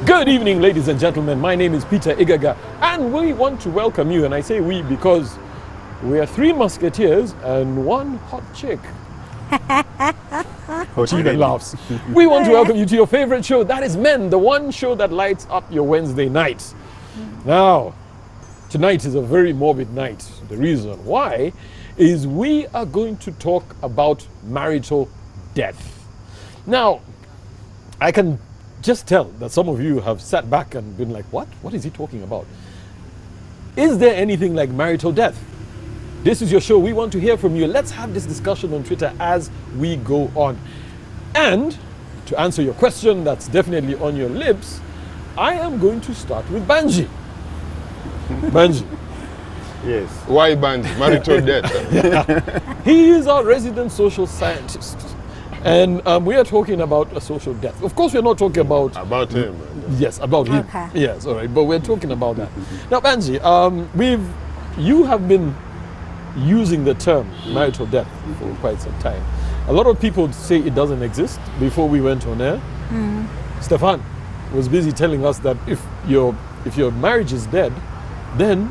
Good evening, ladies and gentlemen. My name is Peter Igaga, and we want to welcome you. And I say we because we are three musketeers and one hot chick. She even laughs. We want to welcome you to your favorite show, that is Men, the one show that lights up your Wednesday nights. Now, tonight is a very morbid night. The reason why is we are going to talk about marital death. Now, I can just tell that some of you have sat back and been like, what? What is he talking about? Is there anything like marital death? This is your show. We want to hear from you. Let's have this discussion on Twitter as we go on. And to answer your question that's definitely on your lips, I am going to start with Banji. Banji. Yes. Why Banji? Marital death. He is our resident social scientist. And we are talking about a social death. Of course, we're not talking about him. Yes, about him. Okay. Yes, all right. But we're talking about that. Now, Banji, you have been using the term marital death for quite some time. A lot of people say it doesn't exist. Before we went on air, Stefan was busy telling us that if your marriage is dead, then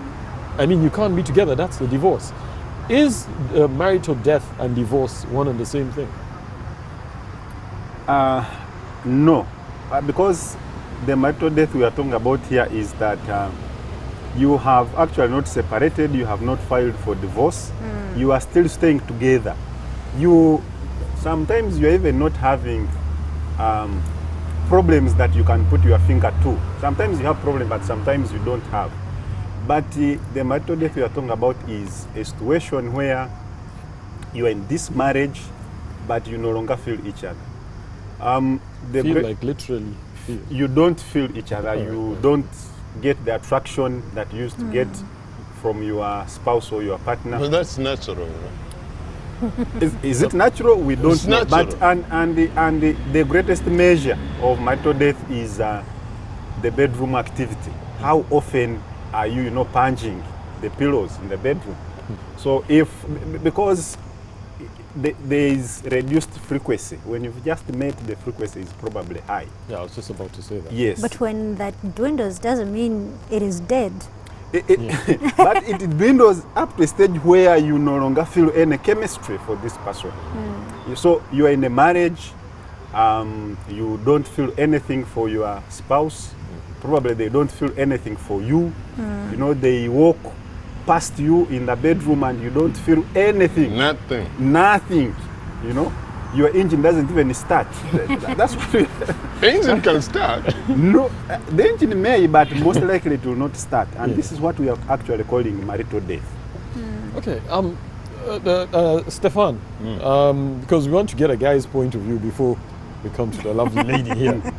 you can't be together. That's the divorce. Is marital death and divorce one and the same thing? No, because the marital death we are talking about here is that you have actually not separated, you have not filed for divorce, you are still staying together. Sometimes you're even not having problems that you can put your finger to. Sometimes you have problems, but sometimes you don't have. But the marital death we are talking about is a situation where you are in this marriage, but you no longer feel each other. Like literally feel. You don't feel each other. You don't get the attraction that you used to get from your spouse or your partner. But that's natural. Is it natural? We don't It's know. natural. But the greatest measure of marital death is the bedroom activity. How often are you punching the pillows in the bedroom? So because there is reduced frequency. When you've just met, the frequency is probably high. Yeah, I was just about to say that. Yes. But when that dwindles, doesn't mean it is dead. But it dwindles up to a stage where you no longer feel any chemistry for this person. So you are in a marriage, you don't feel anything for your spouse. Probably they don't feel anything for you. They walk past you in the bedroom and you don't feel anything. Nothing. Your engine doesn't even start. That's what The engine can start. No, the engine may, but most likely it will not start. And this is what we are actually calling marital death. Okay. Stefan, because we want to get a guy's point of view before we come to the lovely lady here.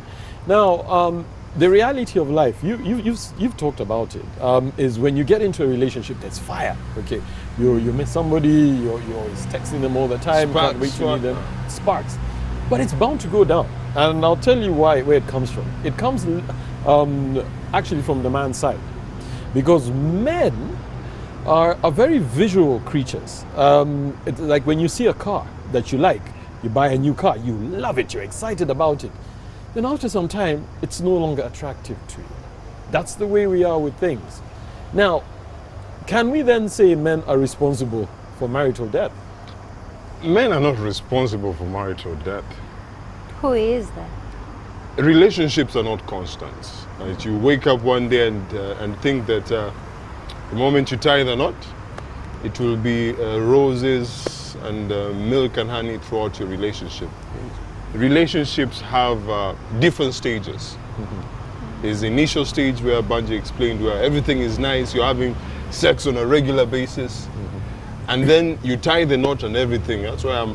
Now, the reality of life, you've talked about it, is when you get into a relationship, there's fire. Okay, you meet somebody, you're texting them all the time, can't wait to meet them. Sparks, but it's bound to go down, and I'll tell you where it comes from. It comes actually from the man's side, because men are very visual creatures. It's like when you see a car that you like, you buy a new car, you love it, you're excited about it. Then after some time, it's no longer attractive to you. That's the way we are with things. Now, can we then say men are responsible for marital death? Men are not responsible for marital death. Who is that? Relationships are not constant. Right? You wake up one day and think that the moment you tie the knot, it will be roses and milk and honey throughout your relationship. Relationships have different stages. There's the initial stage where Banji explained where everything is nice, you're having sex on a regular basis, and then you tie the knot and everything. That's why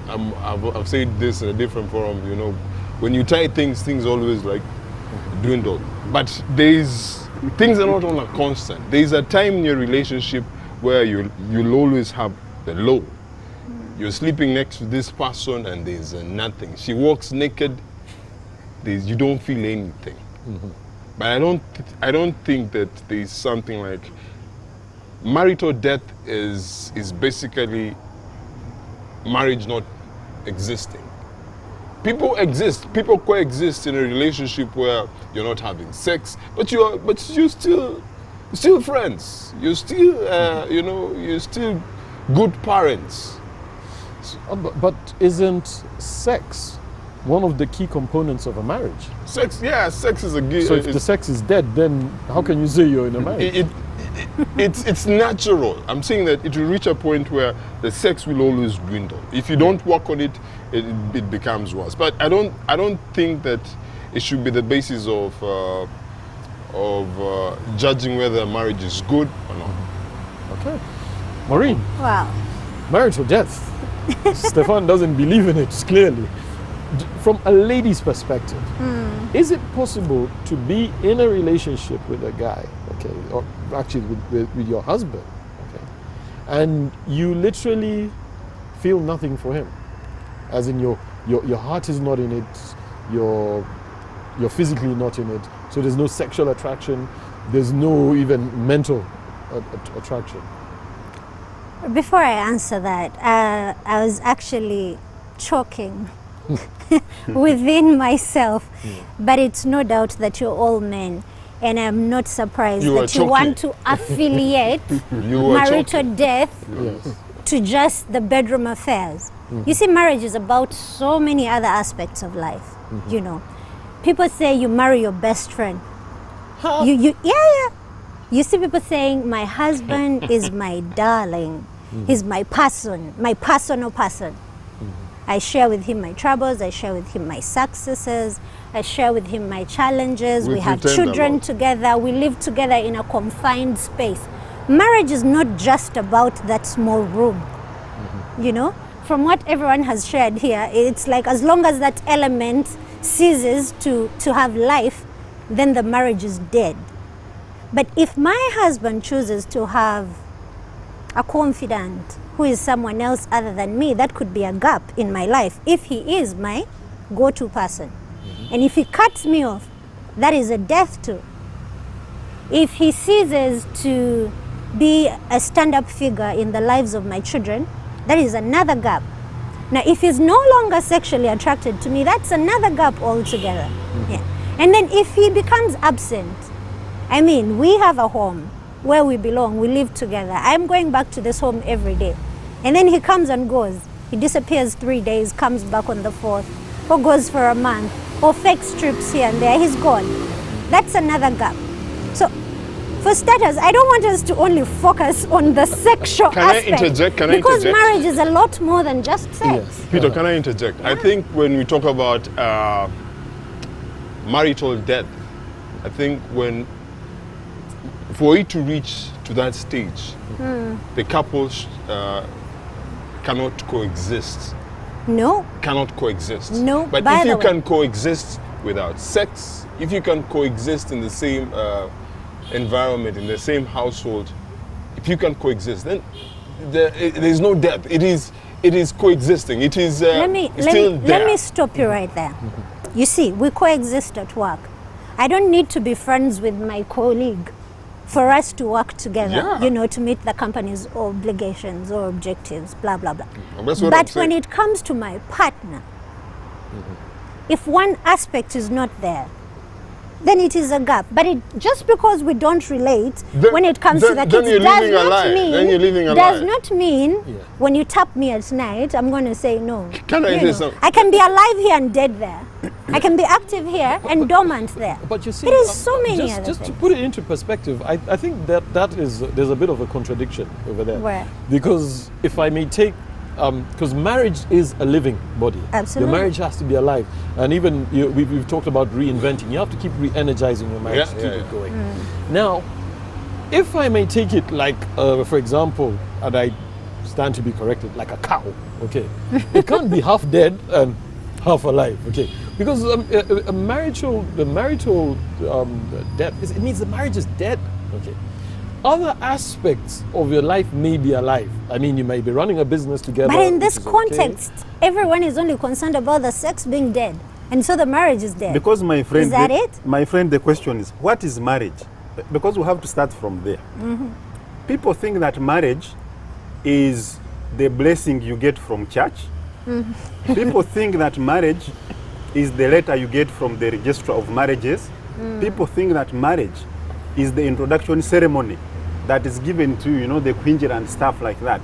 I've said this in a different forum. When you tie things always like dwindle. But things are not on a constant. There's a time in your relationship where you'll always have the low. You're sleeping next to this person and there's nothing. She walks naked, you don't feel anything. But I don't think that there's something like marital death is basically marriage not existing. people coexist in a relationship where you're not having sex, but you're still friends. You're still, you're still good parents. But isn't sex one of the key components of a marriage? Sex is a gift. So if the sex is dead, then how can you say you're in a marriage? It's natural. I'm saying that it will reach a point where the sex will always dwindle. If you don't work on it, it becomes worse. But I don't think that it should be the basis of judging whether a marriage is good or not. Okay. Maureen, Wow. marriage or death? Stefan doesn't believe in it, clearly. From a lady's perspective, is it possible to be in a relationship with a guy, okay, or actually with your husband, okay, and you literally feel nothing for him? As in your heart is not in it, you're physically not in it, so there's no sexual attraction, there's no even mental attraction. Before I answer that, I was actually choking within myself. But it's no doubt that you're all men. And I'm not surprised You are that you want to affiliate marital death Yes. to just the bedroom affairs. You see, marriage is about so many other aspects of life. You know, people say you marry your best friend. Yeah. You see people saying, my husband is my darling. He's my person, my personal person. I share with him my troubles, I share with him my successes, I share with him my challenges. We have pretend a children lot. together, we live together in a confined space. Marriage is not just about that small room. You know, from what everyone has shared here, it's like as long as that element ceases to have life, then the marriage is dead. But if my husband chooses to have a confidant who is someone else other than me, that could be a gap in my life if he is my go-to person. And if he cuts me off, that is a death too. If he ceases to be a stand-up figure in the lives of my children, that is another gap. Now, if he's no longer sexually attracted to me, that's another gap altogether. Yeah. And then if he becomes absent, I mean, we have a home where we belong, we live together. I'm going back to this home every day. And then he comes and goes. He disappears 3 days, comes back on the 4th, or goes for a month, or fakes trips here and there, he's gone. That's another gap. So, for starters, I don't want us to only focus on the sexual aspect. Because marriage is a lot more than just sex. Yes. Peter, can I interject? I think when we talk about marital death, I think for it to reach to that stage, the couples cannot coexist. No. Cannot coexist. No, But by if the you way. can coexist without sex, if you can coexist in the same environment, in the same household, if you can coexist, then there's no death. It is coexisting. It is Let me stop you right there. You see, we coexist at work. I don't need to be friends with my colleague for us to work together, Yeah. you know, to meet the company's obligations or objectives, blah, blah, blah. And that's what I'm But when saying. it comes to my partner, if one aspect is not there, then it is a gap. But just because we don't relate Then- when it comes to the then kids you're does living a not lie. mean Then you're living a does lie. not mean Yeah. when you tap me at night, I'm going to say no. Can I You say know, something? I can be alive here and dead there. I can be active here and dormant there. But you see, There is so many other just to things. put it into perspective, I think that is there's a bit of a contradiction over there. Where? Because if I may take, because marriage is a living body. Absolutely. Your marriage has to be alive, and even we've talked about reinventing. You have to keep re-energizing your marriage to keep it going. Now, if I may take it like, for example, and I stand to be corrected, like a cow. Okay, it can't be half dead and half alive. Okay, because the marital death it means the marriage is dead. Okay, other aspects of your life may be alive. I mean, you may be running a business together. But in which this is okay. context, everyone is only concerned about the sex being dead. And so the marriage is dead. Because my friend, Is that it? My friend, the question is, what is marriage? Because we have to start from there. People think that marriage is the blessing you get from church. People think that marriage is the letter you get from the registrar of marriages. People think that marriage is the introduction ceremony that is given to, you know, the quinjet and stuff like that.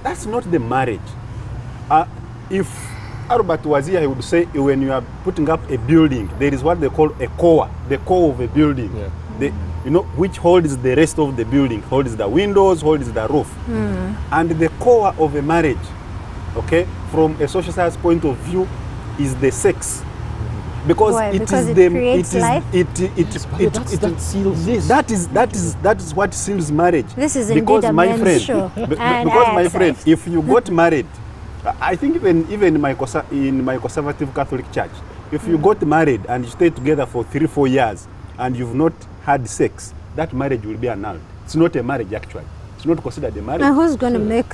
That's not the marriage. If Albert was here, he would say when you are putting up a building, there is what they call a core, the core of a building. Yeah. You know, which holds the rest of the building, holds the windows, holds the roof. And the core of a marriage, okay, from a social science point of view, is the sex. Because Why? it Because is it the creates life? That seals. Yes, that is what seals marriage. This is because indeed a my men's friend, show. because And my I friend, accept. if you got married, I think even in my conservative Catholic church, if you got married and you stay together for 3-4 years and you've not had sex, that marriage will be annulled. It's not a marriage actually. It's not considered a marriage. Now who's going to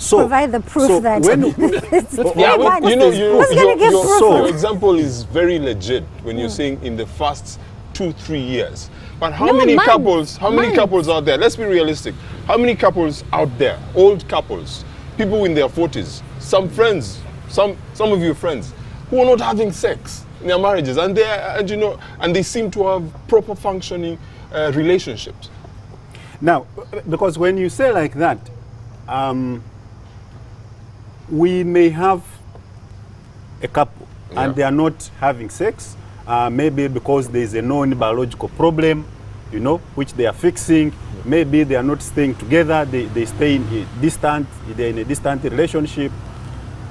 provide the proof so that when- it's Yeah, very but much- you know, who's going to give proof? your example is very legit when you're saying in the first 2-3 years. But how No, many months. couples? How many Months. couples out there? Let's be realistic. How many couples out there? Old couples, people in their 40s, some friends, some of your friends who are not having sex in their marriages, and they seem to have proper functioning relationships. Now, because when you say like that, we may have a couple and they are not having sex, maybe because there is a known biological problem, you know, which they are fixing. Maybe they are not staying together, they stay they're in a distant relationship,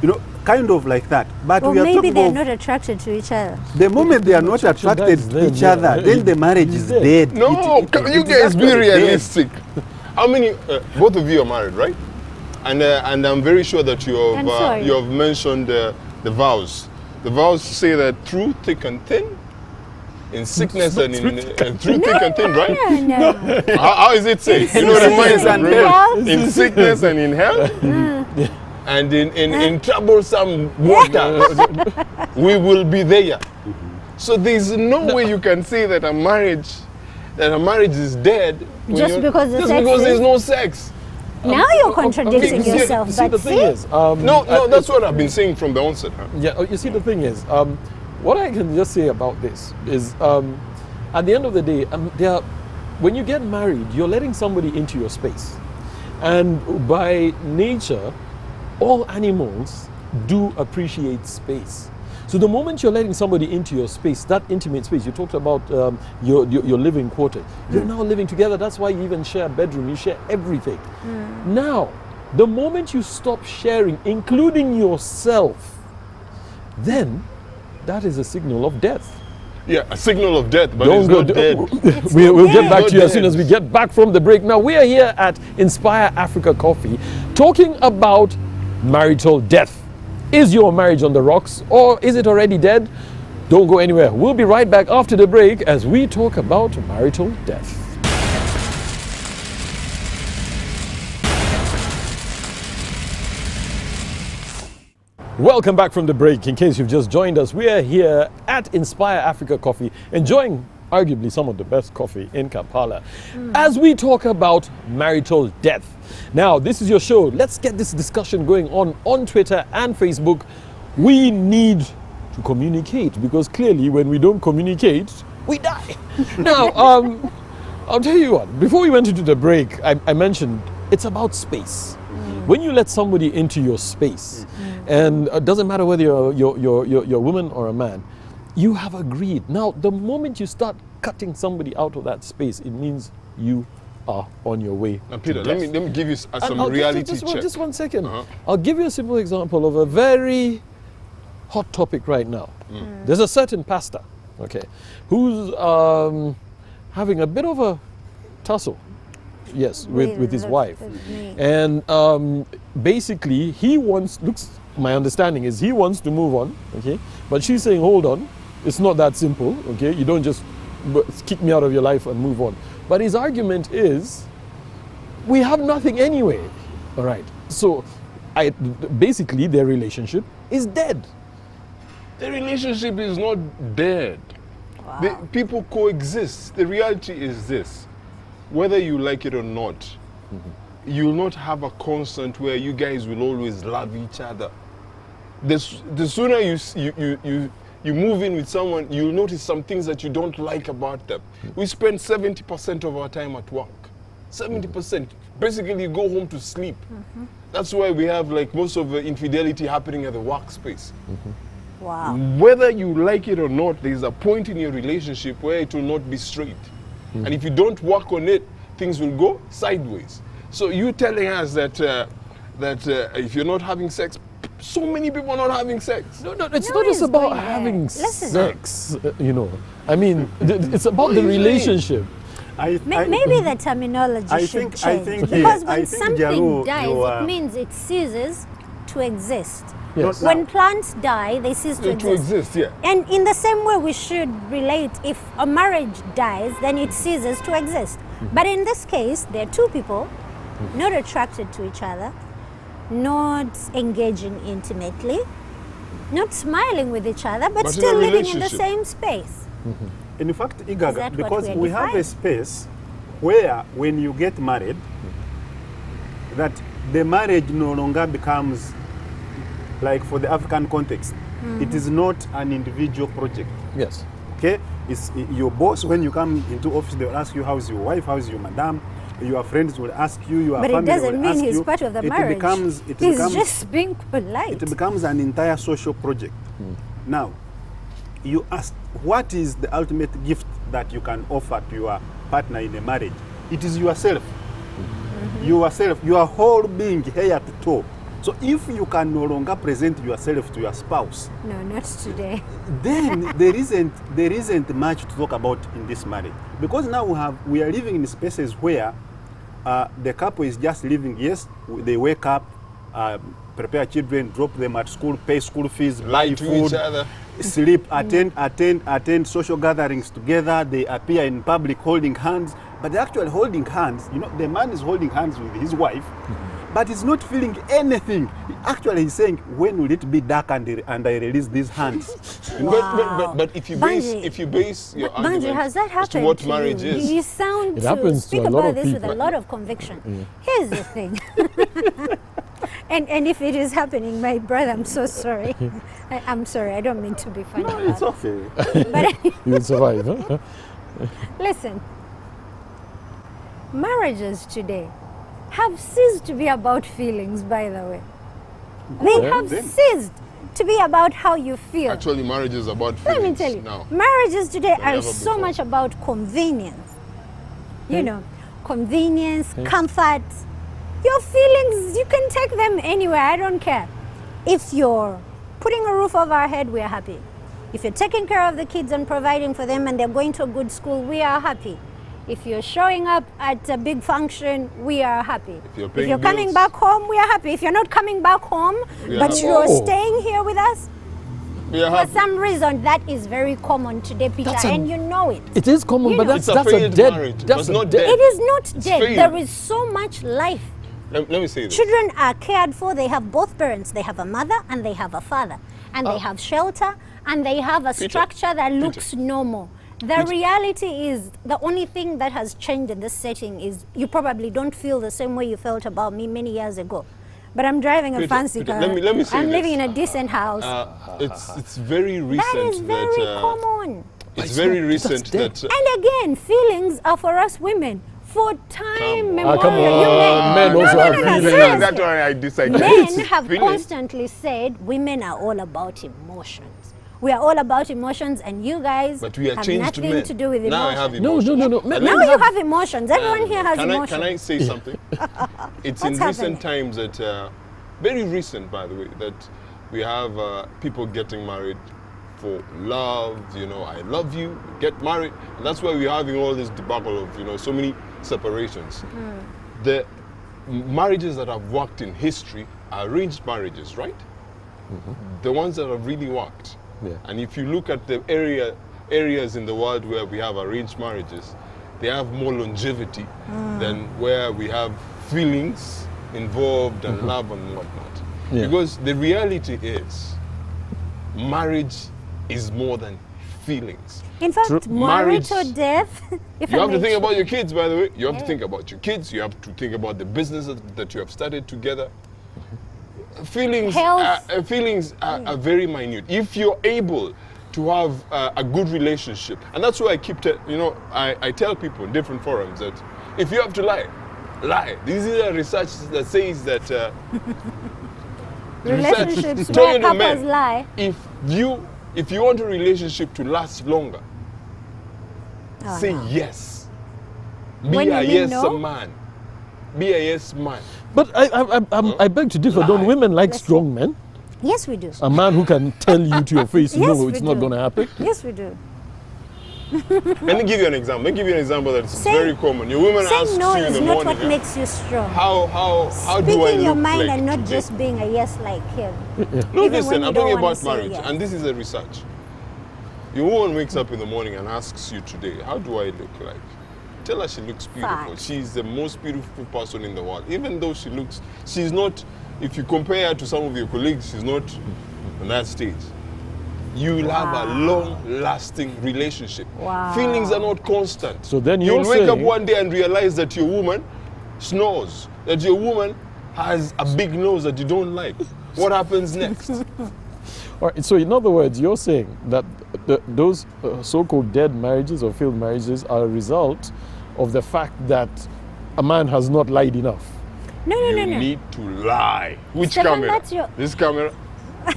you know, kind of like that. But Well, we are maybe talking they're of not attracted to each other. the moment they are not attracted dies to then, each yeah. other, then the marriage It's is dead. dead. No, It you is guys be actually dead. realistic. How many? Both of you are married, right? And I'm very sure that I'm sorry. you have mentioned the vows. The vows say that through thick and thin, in sickness and through thick and thin, right? No. How is it say? You know, sickness remind and me. health. In sickness and in health, and in troublesome waters, we will be there. So there's no way you can say that a marriage is dead when Just because the just sex because is- there's no sex. Now you're contradicting okay, yourself. You see, the But thing see, is, No, that's what I've been saying from the onset. Huh? yeah. You see, the thing is, what I can just say about this is, at the end of the day, when you get married, you're letting somebody into your space, and by nature, all animals do appreciate space. So the moment you're letting somebody into your space, that intimate space, you talked about your living quarter, you're now living together. That's why you even share a bedroom, you share everything. Now, the moment you stop sharing, including yourself, then that is a signal of death. Yeah, a signal of death, but Don't it's go. not dead. We'll get back Not to you as dead. soon as we get back from the break. Now, we are here at Inspire Africa Coffee talking about marital death. Is your marriage on the rocks or is it already dead? Don't go anywhere. We'll be right back after the break as we talk about marital death. Welcome back from the break. In case you've just joined us, we are here at Inspire Africa Coffee, enjoying arguably some of the best coffee in Kampala, as we talk about marital death. Now, this is your show. Let's get this discussion going on Twitter and Facebook. We need to communicate because clearly when we don't communicate, we die. Now, I'll tell you what, before we went into the break, I mentioned it's about space. When you let somebody into your space, and it doesn't matter whether you're a woman or a man, you have agreed. Now, the moment you start cutting somebody out of that space, it means you are on your way. Now, Peter, to let death. me give you some I'll reality just, check. just one second. Uh-huh. I'll give you a simple example of a very hot topic right now. There's a certain pastor, okay, who's having a bit of a tussle, yes, with his wife. And basically, my understanding is he wants to move on, okay, but she's saying, hold on, it's not that simple, okay, you don't just kick me out of your life and move on. But his argument is, we have nothing anyway, all right, so basically their relationship is dead. The relationship is not dead. People coexist. The reality is this: whether you like it or not, you'll not have a constant where you guys will always love each other. The sooner you move in with someone, you'll notice some things that you don't like about them. We spend 70% of our time at work. 70%. Basically, you go home to sleep. That's why we have like most of the infidelity happening at the workspace. Wow. Whether you like it or not, there's a point in your relationship where it will not be straight. And if you don't work on it, things will go sideways. So you telling us that if you're not having sex, so many people are not having sex. No, it's No, not just it's about going there. having Listen. sex, you know. I mean, it's about the relationship. Maybe the terminology I should think- I change. think, Because I when think, something Jaru, dies, you it are- means it ceases to exist. Yes. When plants die, they cease to To exist. exist, yeah. And in the same way, we should relate, if a marriage dies, then it ceases to exist. But in this case, there are two people not attracted to each other, not engaging intimately, not smiling with each other, but But in still a living in the relationship. same space. In fact, Is Igaga, that what because we are we have a defining? space where when you get married, that the marriage no longer becomes, like for the African context, it is not an individual project. Yes. Okay, it's your boss. When you come into office, they will ask you, how's your wife, how's your madam. Your friends will ask you, your But it family doesn't will mean ask he's you. part of the It marriage. becomes He's just being polite. it becomes an entire social project. Now, you ask, what is the ultimate gift that you can offer to your partner in a marriage? It is yourself. Yourself, your whole being, head to toe. So if you can no longer present yourself to your spouse, No, not today. then there isn't much to talk about in this marriage, because now we are living in spaces where the couple is just living. Yes, they wake up, prepare children, drop them at school, pay school fees, Lie buy to food, each other. sleep, attend social gatherings together. They appear in public holding hands, but the actual holding hands, you know, the man is holding hands with his wife, but he's not feeling anything. Actually, he's saying, when will it be dark and I release these hands? But if you Banji, base your Banji, argument has that as to happened what to marriage you? is, You sound It to happens to speak a lot about of this with a people. lot of conviction. Here's the thing. And if it is happening, my brother, I'm so sorry. I'm sorry, I don't mean to be funny. No, about it's okay. it. But You will survive, huh? listen, marriages today have ceased to be about feelings, by the way. They have then. ceased to be about how you feel. actually marriage is about Let feelings me tell you, now. marriages today Than are ever so before. much about convenience. You know, convenience, comfort. Your feelings, you can take them anywhere, I don't care. If you're putting a roof over our head, we are happy. If you're taking care of the kids and providing for them and they're going to a good school, we are happy. If you're showing up at a big function, we are happy. you're If paying you're coming bills. back home, we are happy. If you're not coming back home, We are but happy. you're Oh. staying here with us, We are for happy. some reason, that is very common today, Peter, That's a- and you know it. It is common, You but know. that's It's a a failed dead. marriage, but That's it's a not dead. dead. It is not dead. failed. There is so much life. Let me say this. Children are cared for. They have both parents. They have a mother and they have a father. And they have shelter and they have a structure that looks normal. The reality is, the only thing that has changed in this setting is you probably don't feel the same way you felt about me many years ago. But I'm driving a Peter, fancy Peter, car. let me say I'm this. living in a decent house. It's very recent that is very common. it's It's very not- recent that's that And again, feelings are for us women. For time Come memorial. come on. You Men also have feelings. seriously. That's why I disagree. Men have Feelings. constantly said women are all about emotions. We are all about emotions, and you guys But we are have changed nothing men. to do with Now I emotions. have No, emotions. no. Men Now have- you have emotions. Everyone here has Can emotions. I say something? It's in What's recent happening? times that, very recent by the way, that we have people getting married for love, you know, I love you, get married. And that's why we're having all this debacle of, you know, so many separations. The marriages that have worked in history are arranged marriages, right? The ones that have really worked. Yeah. And if you look at the areas in the world where we have arranged marriages, they have more longevity than where we have feelings involved and love and whatnot. Yeah. Because the reality is, marriage is more than feelings. In fact, True. marital Marriage- death. If You I have to may think ch- about your kids, by the way. You have Yeah. to think about your kids. You have to think about the business that you have started together. Feelings, Health. feelings are very minute. If you're able to have a good relationship. And that's why I keep, I tell people in different forums that if you have to lie, lie. This is a research that says that Relationships research where telling couples men, lie. if you want a relationship to last longer, Oh, say no. yes. Be When you a mean yes no? man. Be a yes man. But I beg to differ. Don't Lie. women like Listen. strong men? Yes, we do. A man who can tell you to your face, Yes, no, we it's not do. going to happen. Yes, we do. Let me give you an example. Let me give you an example that's Saying- very common. Your woman asks Saying no you in is the not morning, what makes you strong. how do I Speaking your look mind like and not today? just being a yes like him. No, Even when listen, you I'm don't talking wanna about say marriage, yes. and this is a research. Your woman wakes up in the morning and asks you today, how do I look like? Tell her she looks beautiful. Fine. She's the most beautiful person in the world. Even though she's not, if you compare her to some of your colleagues, she's not on that stage. You'll have a long-lasting relationship. Wow. Feelings are not constant. So then you'll you're wake up saying- one day and realize that your woman snores, that your woman has a big nose that you don't like. What happens next? All right, so in other words, you're saying that those so-called dead marriages or failed marriages are a result of the fact that a man has not lied enough. No, no, You no, no. need to lie. Which Stefan, camera? that's your- This camera?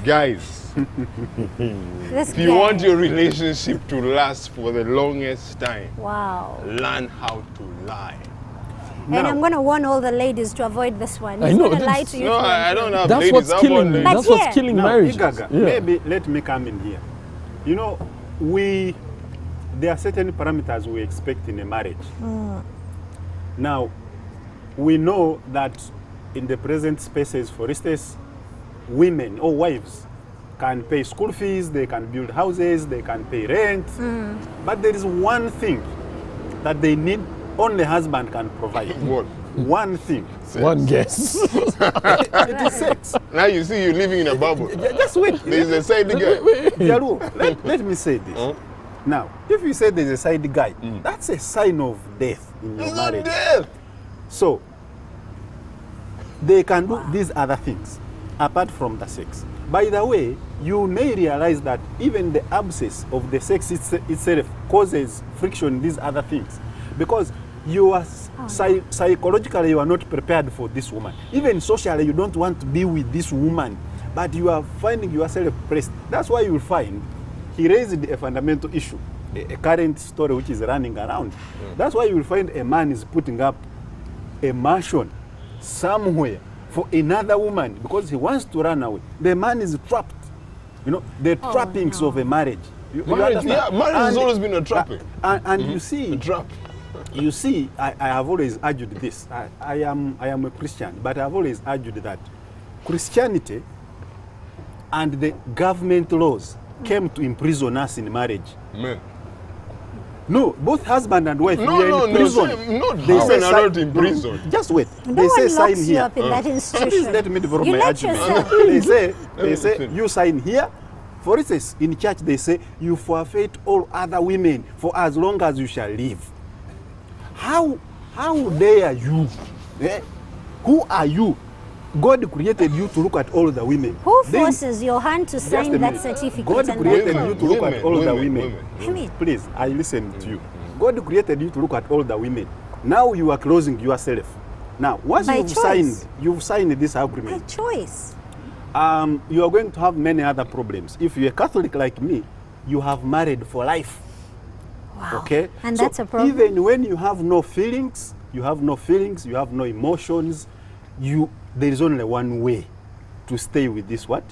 Guys, This if you guy. want your relationship to last for the longest time, Wow. learn how to lie. And Now- I'm going to warn all the ladies to avoid this one. I He's know, going to lie this- to you. No, through and I through. don't have That's ladies. what's I killing want me. ladies. But That's what's here- killing Now, marriages. Igaga, Yeah. maybe let me come in here. You know, there are certain parameters we expect in a marriage. Now, we know that in the present spaces, for instance, women or wives can pay school fees, they can build houses, they can pay rent. But there is one thing that they need, only husband can provide. What? One thing. One guess. It is sex. Now you see you're living in a bubble. Just wait. There's a side guy. Jalu, let me say this. Huh? Now, if you say there's a side guy, that's a sign of death in your It's not marriage. there. So, they can do these other things apart from the sex. By the way, you may realize that even the absence of the sex itself causes friction in these other things. Because you are psychologically you are not prepared for this woman. Even socially you don't want to be with this woman, but you are finding yourself pressed. That's why you will find he raised a fundamental issue, a current story which is running around. That's why you will find a man is putting up a mansion somewhere for another woman because he wants to run away. The man is trapped. You know, the trappings of a marriage. You Marriage, understand? yeah, marriage has And- always been a trapping. And you see, A trap. you see, I have always argued this. I am a Christian, but I've always argued that Christianity and the government laws came to imprison us in marriage. Men. No, both husband and wife, No, we are no, in no, prison. say- not They women say are not in prison. Just wait. No They say one sign locks you here. up in that institution. Please let me develop You my let argument. yourself. They me say finish. you sign here. For instance, in church they say you forfeit all other women for as long as you shall live. How dare you? Eh? Who are you? God created you to look at all the women. Who Then- forces your hand to Just a sign that minute. certificate? God and created that you form? to look at all the women. I mean, Please, I listen to you. God created you to look at all the women. Now you are closing yourself. Now, once By choice. you've signed this by agreement, choice. you are going to have many other problems. If you're a Catholic like me, you have married for life. Wow. Okay? And So that's a problem. Even when you have no feelings, you have no emotions, there is only one way to stay with this woman.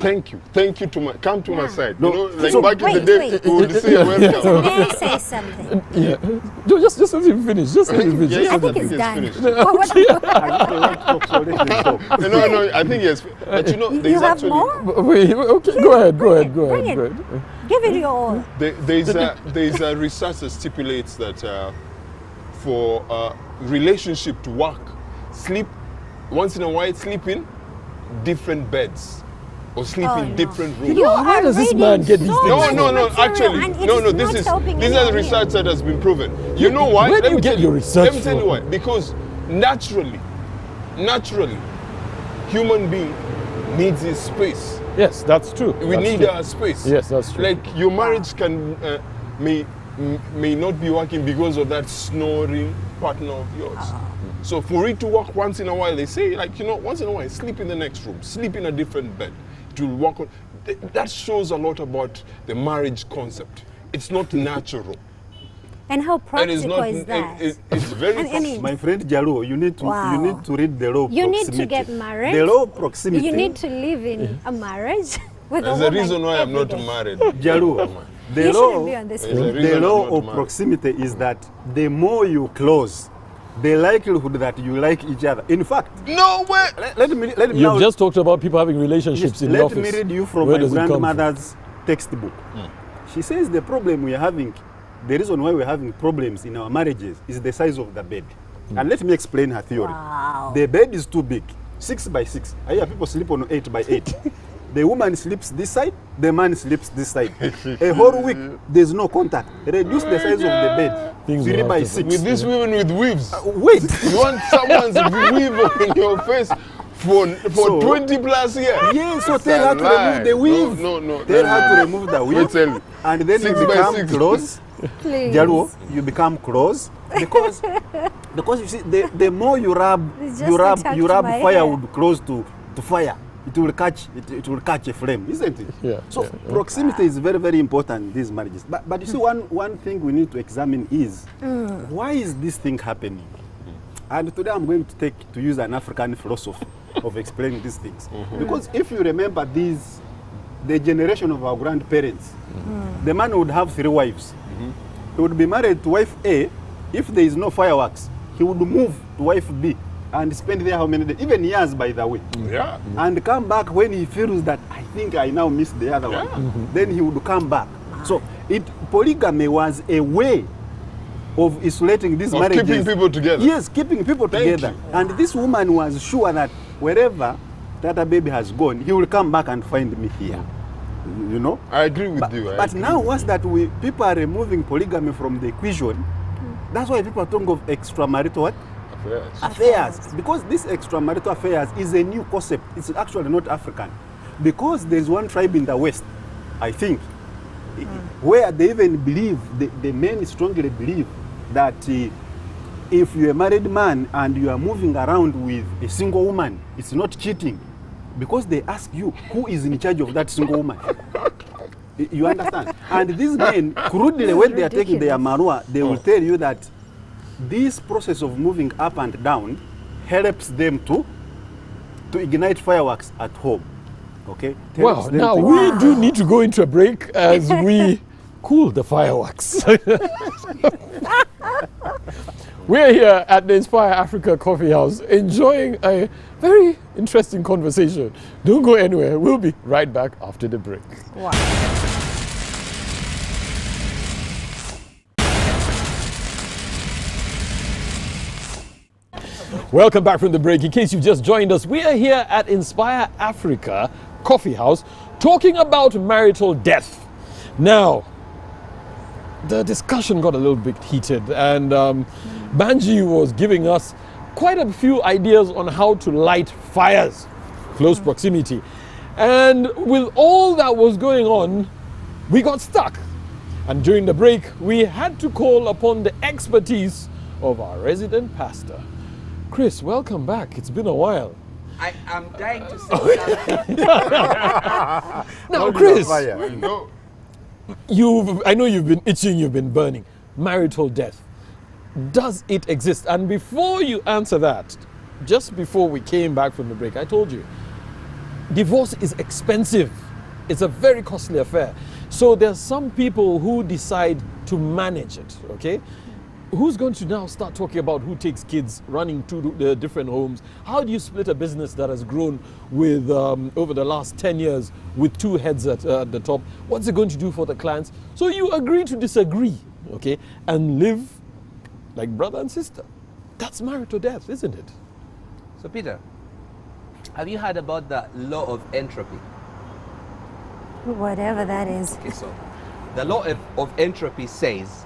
Thank you to come to my side. No, You know, like so- back in the Wait, day, wait. we would say welcome. May I say something? Yeah. Just let him finish. Just let him finish. Yeah, Just I let think him it's it's done. finished. What- what- I want to talk, so let them talk. No, I think yes. But you know, you there's have actually more? Wait, okay, go ahead. bring it. Go ahead. Give it your all. there's a research that stipulates that for a relationship to work, sleep once in a while, sleep in different beds or sleep Oh, in no. different rooms. You Where are does this reading man get these so things much from? No, material, actually, and it no, is this not is helping this is anyone research here. that has been proven. You know why? Where do Let you me get tell your research Let me tell you from? why. Because naturally, human being needs his space. Yes, that's true. We That's need true. our space. Yes, that's true. Like your marriage can may not be working because of that snoring partner of yours. So for it to work once in a while, they say, like, you know, once in a while, sleep in the next room, sleep in a different bed. It will work on. That shows a lot about the marriage concept. It's not natural. And how And it's practical not. is that? It's very. I mean, My friend Jalo, you need to read the law of you need proximity. to get married. The law of proximity. You need to live in a marriage with There's a a woman reason why I'm every not day. married. Jalo, the You law, shouldn't be on this There's a field. reason the I'm law not of married. proximity is that the more you close, the likelihood that you like each other. In fact, No way. let me You've now just talked about people having relationships in the let office. me read you from Where my does it come from? grandmother's textbook. She says the problem we are having, the reason why we're having problems in our marriages is the size of the bed. And let me explain her theory. Wow. The bed is too big, 6 by 6. I hear people sleep on 8 by 8. The woman sleeps this side, the man sleeps this side. A whole week, there's no contact. Reduce the size of the bed, Things will 3 have by to- 6. With these women with weaves. Wait, You want someone's weave in your face for So- 20 plus years? yeah, so It's tell a her to lie. remove the weave. No. Tell her to remove the Wait weave. till you. And then you 6 by become 6. close. Please. Jaru, you become close because you see the more you rub It's just attached you to rub my firewood close to fire, it will catch a flame, isn't it? Yeah, So yeah. proximity is very, very important in these marriages. But you see, one thing we need to examine is why is this thing happening? And today I'm going to use an African philosophy of explaining these things. Because if you remember the generation of our grandparents, the man would have 3 wives. He would be married to wife A. If there is no fireworks, he would move to wife B and spend there how many days, even years, by the way. Yeah. And come back when he feels that I think I now miss the other one. Then he would come back. So polygamy was a way of isolating these Of marriages. keeping people together. Yes, keeping people Thank together. you. And this woman was sure that wherever that baby has gone, he will come back and find me here. You know? I agree with you. I But agree. now what's that people are removing polygamy from the equation. That's why people are talking of extramarital what? Affairs. Affairs. Because this extramarital affairs is a new concept. It's actually not African. Because there's one tribe in the West, I think, where they even believe, the men strongly believe that if you're a married man and you are moving around with a single woman, it's not cheating. Because they ask you, who is in charge of that single woman? You understand? And these men, crudely, when they are taking their marua, they will tell you that this process of moving up and down helps them to ignite fireworks at home. Okay? Wow, Helps them now to- we do need to go into a break as we cool the fireworks. We're here at the Inspire Africa Coffee House enjoying a very interesting conversation. Don't go anywhere. We'll be right back after the break. Wow. Welcome back from the break. In case you've just joined us, we are here at Inspire Africa Coffee House talking about marital death. Now, the discussion got a little bit heated, and Banji was giving us quite a few ideas on how to light fires, close proximity. And with all that was going on, we got stuck. And during the break, we had to call upon the expertise of our resident pastor. Chris, welcome back. It's been a while. I am dying to say something. Now, Chris, Fire. No. I know you've been itching, you've been burning. Marital death. Does it exist? And before you answer that, just before we came back from the break, I told you, divorce is expensive. It's a very costly affair. So there's some people who decide to manage it, okay? Who's going to now start talking about who takes kids, running to the different homes? How do you split a business that has grown with over the last 10 years with 2 heads at the top? What's it going to do for the clients? So you agree to disagree, okay? And live like brother and sister. That's marital death, isn't it? So, Peter, have you heard about the law of entropy? Whatever that is. Okay, so the law of entropy says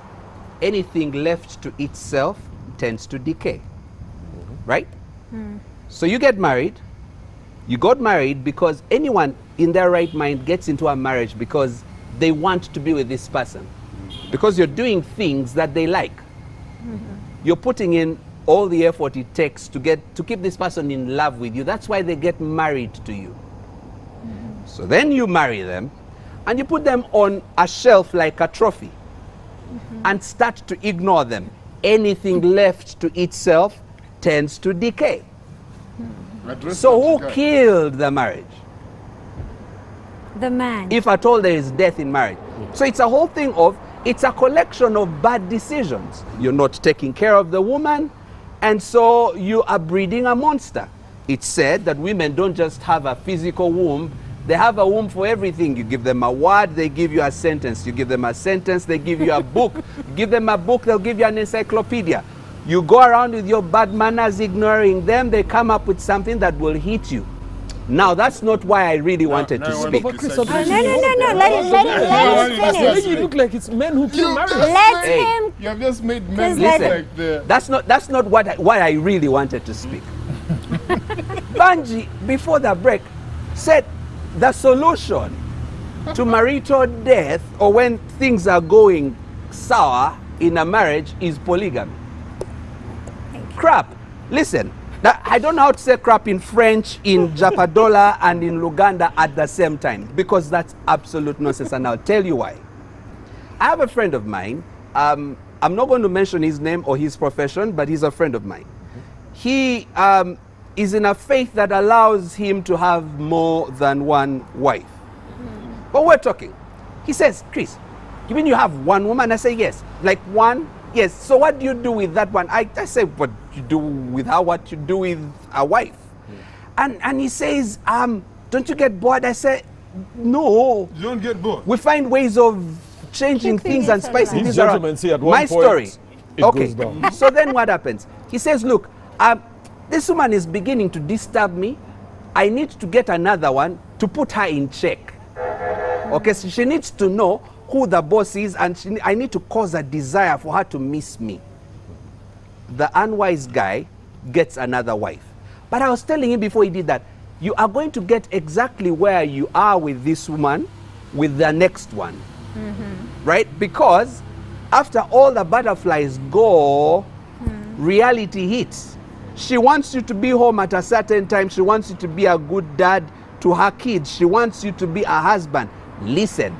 anything left to itself tends to decay, right? So you get married. You got married because anyone in their right mind gets into a marriage because they want to be with this person. Because you're doing things that they like. You're putting in all the effort it takes to keep this person in love with you. That's why they get married to you. So then you marry them and you put them on a shelf like a trophy and start to ignore them. Anything left to itself tends to decay. So who killed the marriage? The man. If at all there is death in marriage. So it's a whole thing of, it's a collection of bad decisions. You're not taking care of the woman, and so you are breeding a monster. It's said that women don't just have a physical womb, they have a womb for everything. You give them a word, they give you a sentence. You give them a sentence, they give you a book. You give them a book, they'll give you an encyclopedia. You go around with your bad manners, ignoring them, they come up with something that will hit you. Now, that's not why I really wanted to speak. No, let him finish. You look like it's men who kill marriage. Let Hey. him. You have just made men Please look let like the. That's not why I really wanted to speak. Banji, before the break, said the solution to marital death, or when things are going sour in a marriage, is polygamy. Crap. Listen, I don't know how to say crap in French, in Japadola, and in Luganda at the same time, because that's absolute nonsense, and I'll tell you why. I have a friend of mine. I'm not going to mention his name or his profession, but he's a friend of mine. He is in a faith that allows him to have more than one wife. But we're talking. He says, Chris, you mean you have one woman? I say, yes. Like one? Yes. So what do you do with that one? I say, what you do with her, what you do with a wife. And he says, don't you get bored? I say, no. You don't get bored. We find ways of changing Keeping things it and spicing alive. These things around. gentlemen say at one My point, story. it Okay. goes down. So then what happens? He says, look, this woman is beginning to disturb me. I need to get another one to put her in check. Okay, so she needs to know who the boss is, and I need to cause a desire for her to miss me. The unwise guy gets another wife. But I was telling him before he did that, you are going to get exactly where you are with this woman with the next one. Right? Because after all the butterflies go, reality hits. She wants you to be home at a certain time. She wants you to be a good dad to her kids. She wants you to be a husband. Listen,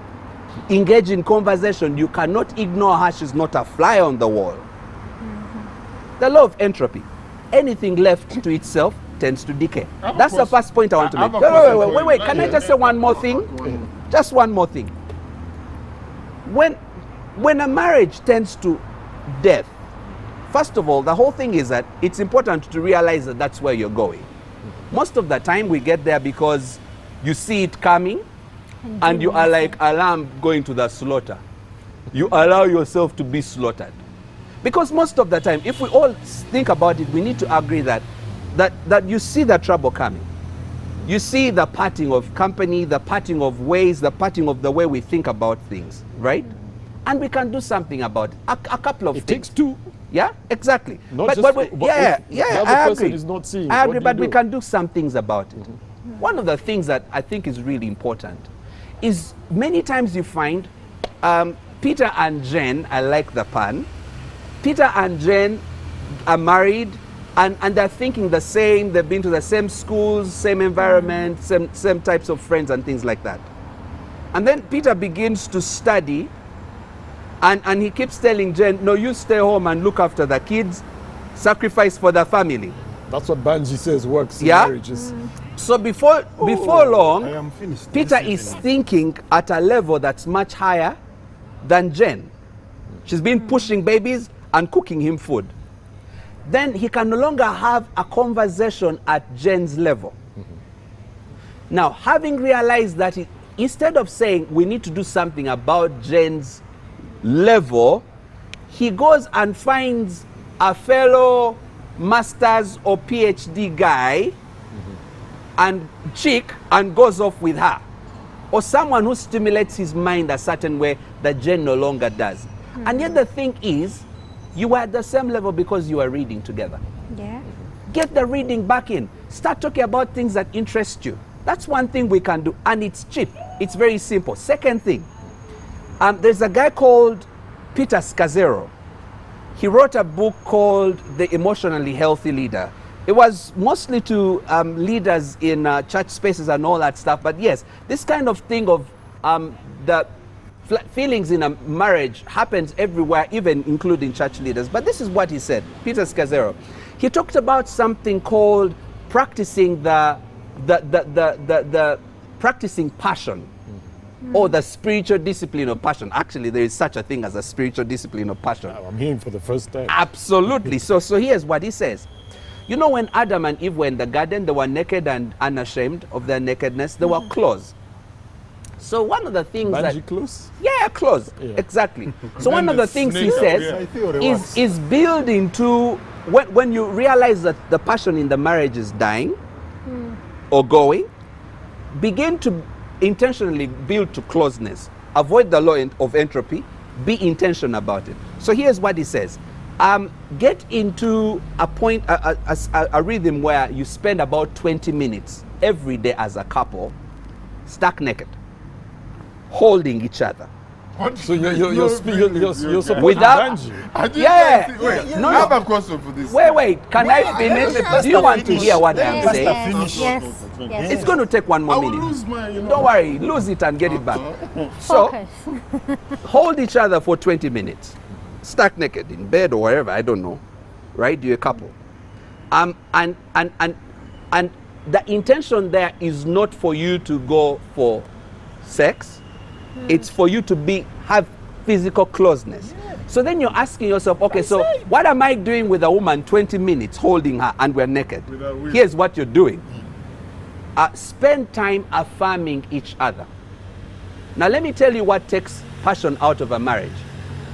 engage in conversation. You cannot ignore her. She's not a fly on the wall. The law of entropy. Anything left to itself tends to decay. have a That's the question. first point I want to I make. have a question for Wait. you. Can I just say one more thing? Just one more thing. When a marriage tends to death, first of all, the whole thing is that it's important to realize that that's where you're going. Most of the time we get there because you see it coming and you are like a lamb going to the slaughter. You allow yourself to be slaughtered. Because most of the time, if we all think about it, we need to agree that you see the trouble coming. You see the parting of company, the parting of ways, the parting of the way we think about things, right? And we can do something about it. A couple of It things. takes two. Yeah, exactly. Not just but for- but yeah, if yeah, the other I person agree. is not seeing, I what agree, do you but we do? can do some things about it. One of the things that I think is really important is many times you find Peter and Jen, I like the pun, Peter and Jen are married and they're thinking the same, they've been to the same schools, same environment, same types of friends and things like that. And then Peter begins to study and he keeps telling Jen, no, you stay home and look after the kids, sacrifice for the family. That's what Banji says works in Yeah? marriages. So before I long, am finished. Peter This is evening. thinking at a level that's much higher than Jen. She's been pushing babies and cooking him food. Then he can no longer have a conversation at Jen's level. Now, having realized that instead of saying we need to do something about Jen's level, he goes and finds a fellow master's or PhD guy and chick and goes off with her, or someone who stimulates his mind a certain way that Jen no longer does. And yet the thing is, you were at the same level because you were reading together. Yeah. Get the reading back in. Start talking about things that interest you. That's one thing we can do, and it's cheap. It's very simple. Second thing, there's a guy called Peter Scazzero. He wrote a book called The Emotionally Healthy Leader. It was mostly to leaders in church spaces and all that stuff. But yes, this kind of thing of the feelings in a marriage happens everywhere, even including church leaders. But this is what he said, Peter Scazzero. He talked about something called practicing the practicing passion, or the spiritual discipline of passion. Actually, there is such a thing as a spiritual discipline of passion. I'm hearing for the first time. Absolutely. So here's what he says. You know, when Adam and Eve were in the garden, they were naked and unashamed of their nakedness. They were clothes. So one of the things Bungee clothes? Yeah, clothes. Yeah. Exactly. So one of the things he snake says is build into, when you realize that the passion in the marriage is dying or going, begin to intentionally build to closeness. Avoid the law of entropy. Be intentional about it. So here's what he says. Get into a rhythm where you spend about 20 minutes every day as a couple, stark naked, holding each other. So you're supposed Without- to bungee. I didn't Yeah. Wait, No, I have no. a question for this. Wait, can I finish? Do you want to hear what I'm Pastor saying? finish. Yes. It's going to take one I more will minute. lose my, Don't worry, lose it and get it back. So, Focus. hold each other for 20 minutes. Stark naked in bed or wherever, I don't know. Right? You're a couple. And the intention there is not for you to go for sex. It's for you to have physical closeness. So then you're asking yourself, okay, so what am I doing with a woman 20 minutes holding her and we're naked? Here's what you're doing. Spend time affirming each other. Now let me tell you what takes passion out of a marriage.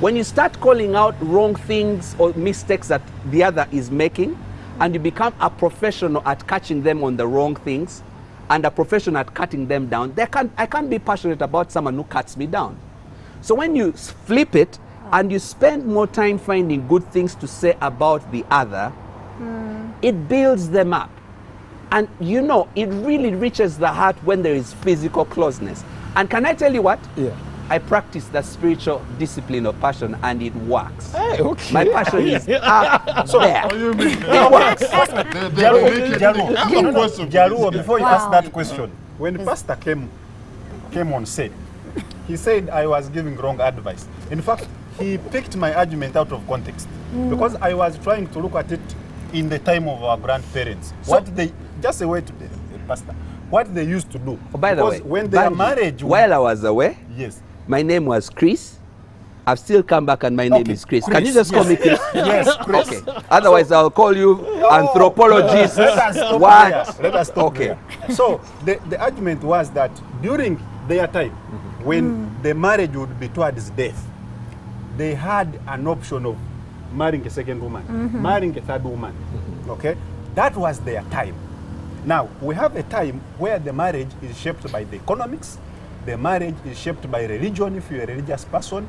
When you start calling out wrong things or mistakes that the other is making, and you become a professional at catching them on the wrong things, and a professional at cutting them down, I can't be passionate about someone who cuts me down. So when you flip it, and you spend more time finding good things to say about the other, it builds them up. And you know, it really reaches the heart when there is physical closeness. And can I tell you what? Yeah. I practice the spiritual discipline of passion, and it works. Hey, okay. My passion is up there. Oh, you mean It works. Jaruo, before you ask Wow. that question, when Pastor came on set, he said I was giving wrong advice. In fact, he picked my argument out of context because I was trying to look at it in the time of our grandparents. Just a way to Pastor, what they used to do. Oh, by the way, Because when their Banji, marriage would- while I was away, yes. my name was Chris. I've still come back and my name Okay, is Chris. Can Chris, you just call me Chris? Yes, Chris. Okay. Otherwise, I'll call you anthropologist. Let us stop What? there. Let us stop Okay. there. So the argument was that during their time, when the marriage would be towards death, they had an option of marrying a second woman, marrying a third woman. Okay, that was their time. Now we have a time where the marriage is shaped by the economics, the marriage is shaped by religion if you're a religious person,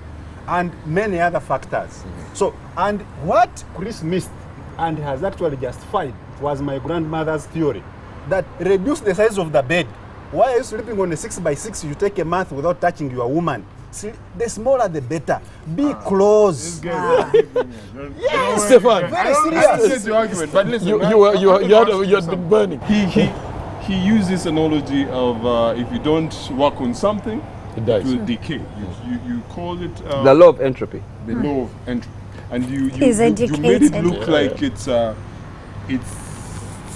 and many other factors. So, and what Chris missed and has actually justified was my grandmother's theory that reduce the size of the bed. Why are you sleeping on a 6x6? You take a month without touching your woman. See, the smaller the better. Be close. Yes, Stefan. Very I serious. understand your argument, but listen. You had been burning. He used this analogy of if you don't work on something, It dies. will decay. You call it The law of entropy. the law of entropy, and you He's made it educated. look like it's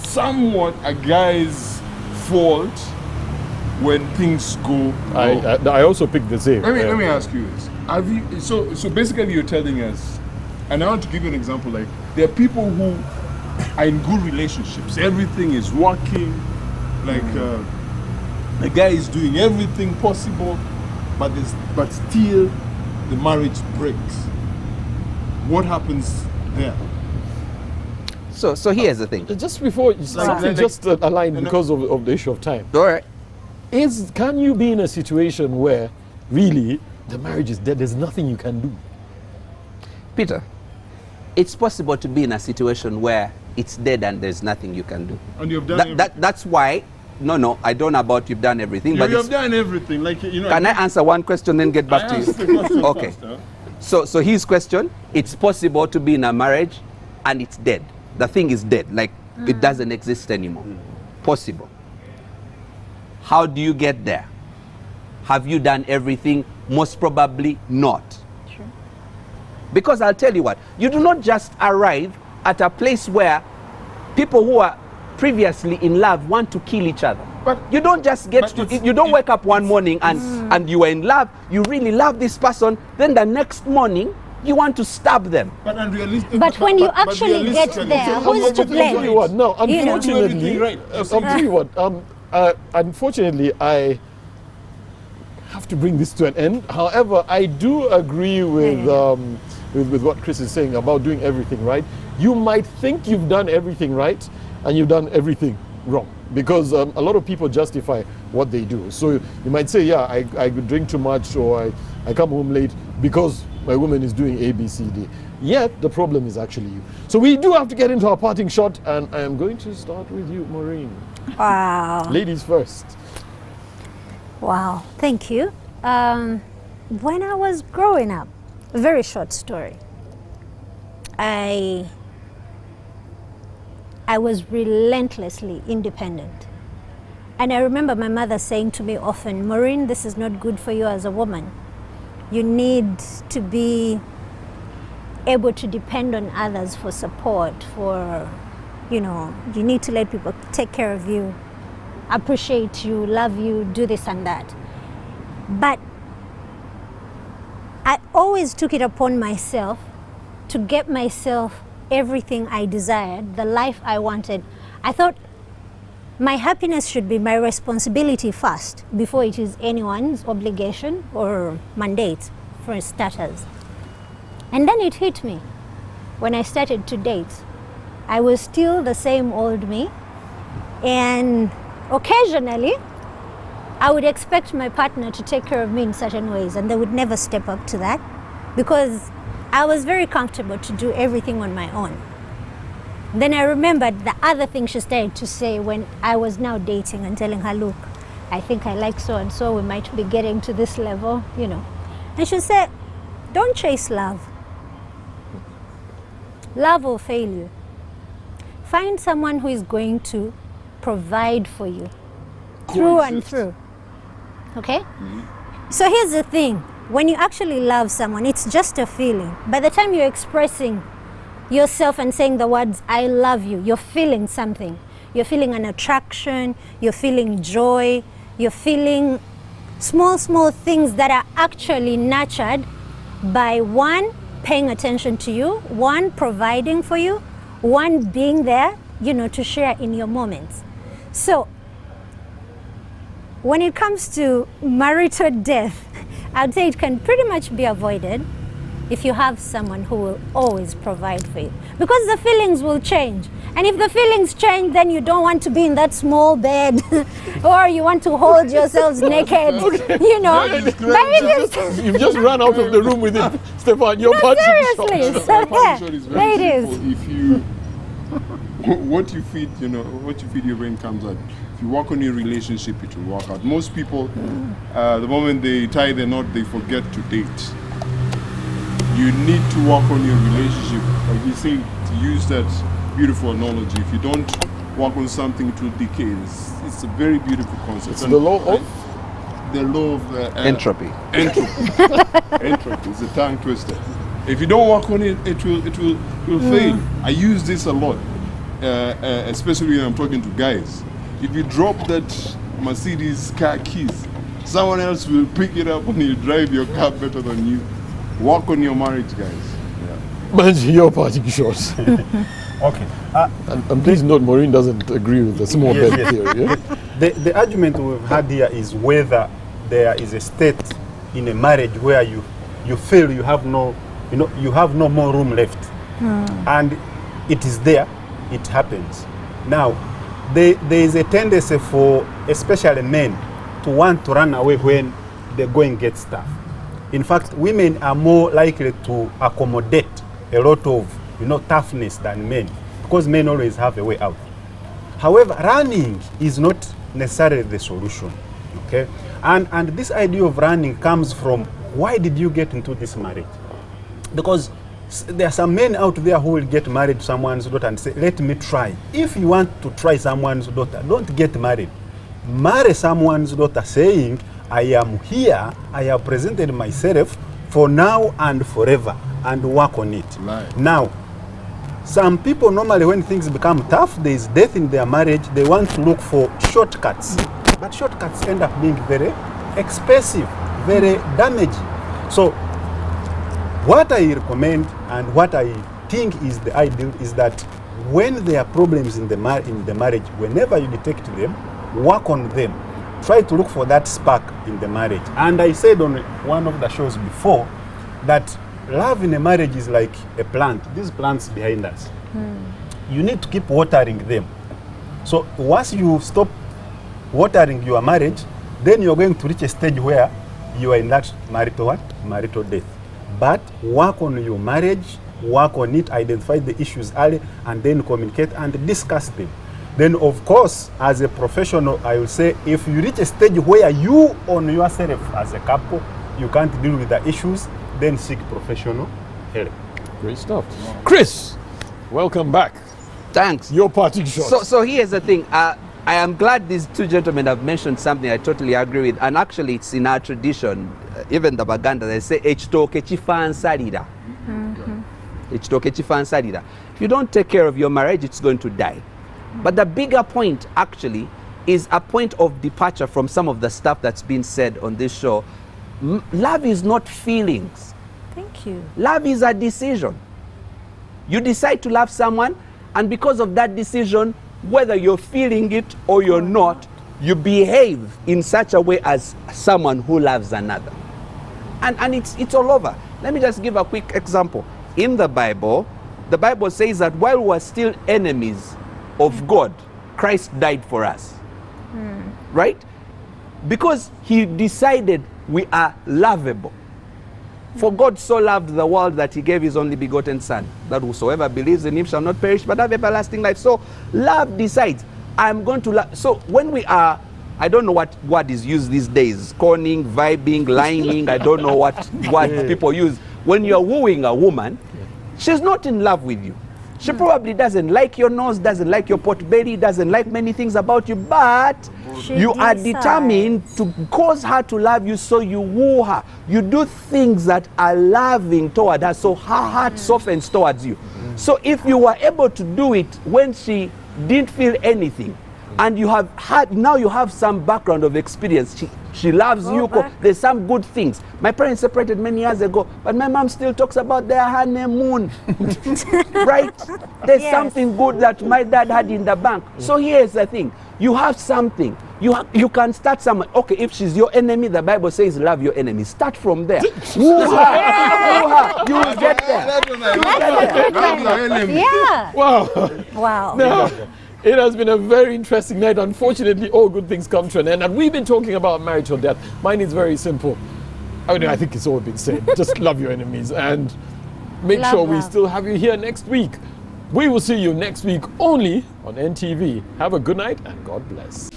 somewhat a guy's fault when things go wrong. I also picked the same. Let me ask you this. Have you, so basically you're telling us, and I want to give you an example, like there are people who are in good relationships, everything is working, like the guy is doing everything possible, but still the marriage breaks. What happens there? So here's the thing. Just before, something just aligned because of the issue of time. All right. Can you be in a situation where really the marriage is dead, there's nothing you can do? Peter, it's possible to be in a situation where it's dead and there's nothing you can do. And you've done That's why no, I don't know about you've done everything. You But have it's, done everything. Like, you know. can I answer one question then get back I to asked the you? question Okay. first, huh? So his question, it's possible to be in a marriage and it's dead. The thing is dead, like it doesn't exist anymore. Possible. How do you get there? Have you done everything? Most probably not. Sure. Because I'll tell you what, you do not just arrive at a place where people who are previously in love want to kill each other. But- you don't just get but to, it's- you don't it- wake up one morning and you were in love, you really love this person, then the next morning you want to stab them. But unrealistic. But when you actually get realistically, there, so who's how to much blame? is Tell you what, no, You know. unfortunately, everything right. I'll tell you what, unfortunately, I have to bring this to an end. However, I do agree with what Chris is saying about doing everything right. You might think you've done everything right, and you've done everything wrong, because a lot of people justify what they do. So you might say, yeah, I drink too much, or I come home late because my woman is doing A, B, C, D. Yet the problem is actually you. So we do have to get into our parting shot, and I am going to start with you, Maureen. Wow. Ladies first. Wow, thank you. When I was growing up, a very short story. I was relentlessly independent. And I remember my mother saying to me often, Maureen, this is not good for you as a woman. You need to be able to depend on others for support, you need to let people take care of you, appreciate you, love you, do this and that. But I always took it upon myself to get myself everything I desired, the life I wanted. I thought my happiness should be my responsibility first before it is anyone's obligation or mandate, for starters. And then it hit me when I started to date. I was still the same old me, and occasionally I would expect my partner to take care of me in certain ways, and they would never step up to that because I was very comfortable to do everything on my own. Then I remembered the other thing she started to say when I was now dating and telling her, look, I think I like so and so, we might be getting to this level, And she said, don't chase love. Love will fail you. Find someone who is going to provide for you through and through. Okay? So here's the thing. When you actually love someone, it's just a feeling. By the time you're expressing yourself and saying the words, I love you, you're feeling something. You're feeling an attraction, you're feeling joy, you're feeling small things that are actually nurtured by one, paying attention to you, one, providing for you, one, being there, to share in your moments. So when it comes to marital death, I'd say it can pretty much be avoided if you have someone who will always provide for you. Because the feelings will change. And if the feelings change, then you don't want to be in that small bed or you want to hold yourselves naked, But if You've just run out of the room with it, Stefan. You're parting shot. seriously, so Parting shot is there, very ladies. simple. If you, what you feed, what you feed your brain comes out. If you work on your relationship, it will work out. Most people, the moment they tie the knot, they forget to date. You need to work on your relationship. Like you say, to use that beautiful analogy, if you don't work on something, it will decay. It's a very beautiful concept. It's the law of? The law of Entropy. Entropy is a tongue twister. If you don't work on it, it will fail. I use this a lot, especially when I'm talking to guys. If you drop that Mercedes car keys, someone else will pick it up and he'll drive your car better than you. Work on your marriage, guys. Manji, your parting shot. Okay. And please note, Maureen doesn't agree with the small Yes, bed yes. theory. Yeah? The argument we've had here is whether there is a state in a marriage where you feel you have no more room left, and it is there, it happens. Now, there is a tendency for especially men to want to run away when the going gets tough. In fact, women are more likely to accommodate a lot of toughness than men, because men always have a way out. However, running is not necessarily the solution. Okay, and this idea of running comes from, why did you get into this marriage? Because there are some men out there who will get married to someone's daughter and say, let me try. If you want to try someone's daughter, don't get married. Marry someone's daughter saying, I am here, I have presented myself for now and forever, and work on it. Right. Now, some people normally, when things become tough, there is death in their marriage, they want to look for shortcuts. But shortcuts end up being very expensive, very damaging. So what I recommend and what I think is the ideal is that when there are problems in the marriage, whenever you detect them, work on them. Try to look for that spark in the marriage. And I said on one of the shows before that love in a marriage is like a plant. These plants behind us. You need to keep watering them. So once you stop watering your marriage, then you're going to reach a stage where you are in that marital death. But work on your marriage, work on it, identify the issues early, and then communicate and discuss them. Then, of course, as a professional, I will say, if you reach a stage where you on yourself as a couple, you can't deal with the issues, then seek professional help. Great stuff. Chris, welcome back. Thanks. Your parting shot. So here's the thing. I am glad these two gentlemen have mentioned something I totally agree with, and actually it's in our tradition. Even the Baganda, they say ekitoke kifansalira. Ekitoke kifansalira. If you don't take care of your marriage, it's going to die. But the bigger point actually is a point of departure from some of the stuff that's been said on this show. Love is not feelings. Thank you. Love is a decision. You decide to love someone, and because of that decision, whether you're feeling it or you're not, you behave in such a way as someone who loves another. And it's all over. Let me just give a quick example. In the Bible says that while we're still enemies of God, Christ died for us. Right? Because he decided we are lovable. For God so loved the world that he gave his only begotten son, that whosoever believes in him shall not perish but have everlasting life. So love decides, I'm going to love. So when we are, I don't know what word is used these days, scorning, vibing, lying, I don't know what people use. When you're wooing a woman, she's not in love with you. She probably doesn't like your nose, doesn't like your pot belly, doesn't like many things about you, but you are determined to cause her to love you, so you woo her. You do things that are loving toward her, so her heart softens towards you. So if you were able to do it when she didn't feel anything, and you have had, now you have some background of experience, she loves you, there's some good things. My parents separated many years ago, but my mom still talks about their honeymoon. Right? There's something good that my dad had in the bank. So here's the thing. You have something. You can start somewhere. Okay, if she's your enemy, the Bible says love your enemy. Start from there. Woo her. Woo her. You will get there. Yeah. Wow. Wow. Now, it has been a very interesting night. Unfortunately, all good things come to an end. And we've been talking about marital death. Mine is very simple. I mean, I think it's all been said. Just love your enemies and make sure we still have you here next week. We will see you next week only on NTV. Have a good night and God bless.